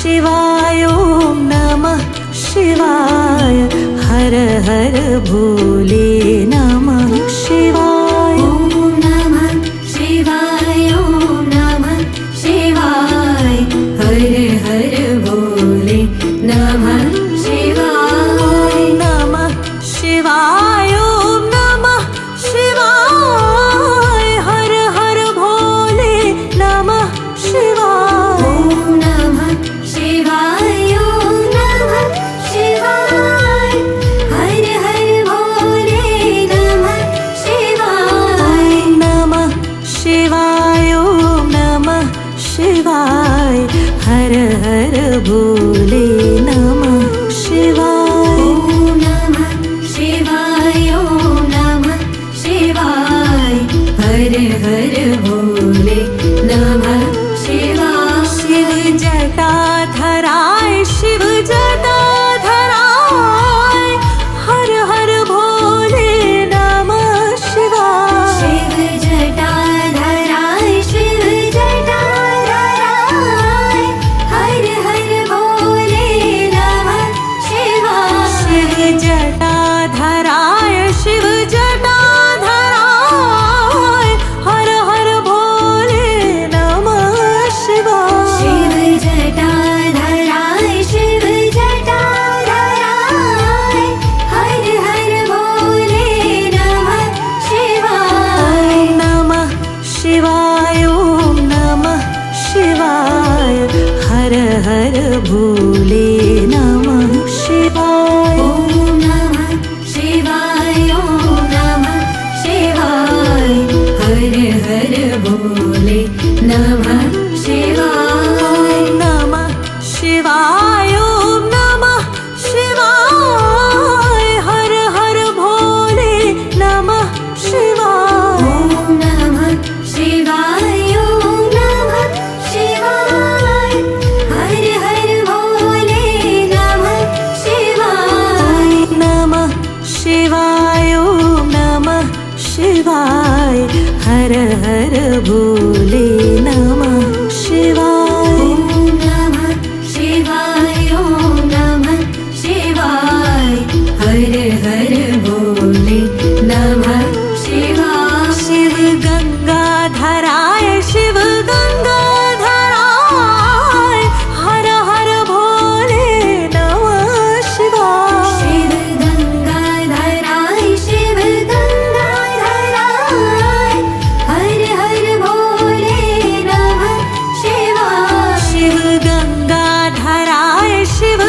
शिवाय ॐ नमः शिवाय हर हर भोले नमः शिवाय ॐ नमः शिवाय ॐ नमः शिवाय हर हर भोले नमः शिवाय नमः शिवाय ॐ नमः शिवाय हर हर भोले नमः शिवाय ॐ नमः शिवाय ॐ नमः शिवाय हर हर भोले नमः शिवाय नमः शिवाय ॐ नमः शिवाय हर हर भोले नमः शिवाय ॐ नमः शिवाय ॐ नमः शिवाय हर हर भोले नमः शिवाय शिव जटाधराय शिव जटाधराय हर हर भोले नमः शिवाय शिव जटाधराय शिव जटाधराय हर हर भोले नमः शिवाय शिव जटाधराय शिव जटाधराय हर हर भोले नमः शिवाय शिव जटाधराय शिव जटाधराय हर हर भोले नमः शिवाय नमः शिवाय ॐ नमः शिवाय हर हर भोले नमः शिवाय ॐ नमः शिवाय ॐ नमः शिवाय हर हर भोले नमः शिवाय नमः शिवाय ॐ नमः शिवाय हर हर भोले नमः शिवाय ॐ नमः शिवाय ॐ नमः शिवाय हर हर भोले नमः शिवाय नमः शिवाय ॐ नमः शिवाय हर हर भोले नमः शिवाय ॐ नमः शिवाय ॐ नमः शिवाय हर हर भोले नमः शिवाय शिव गंगाधराय शिव गंगाधराय हर हर भोले नमः शिवाय शिव गंगाधराय शिव गंगाधराय हर हर भोले नमः शिवाय शिव गंगाधराय शिव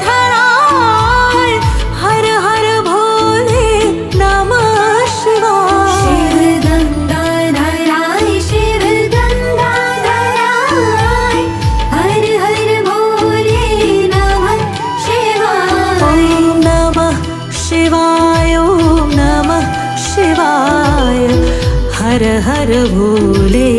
गंगाधराय हर हर भोले नमः शिवाय शिव गंगाधराय शिव गंगाधराय हर हर भोले नमः शिवाय नमः शिवाय ॐ नमः शिवाय हर हर भोले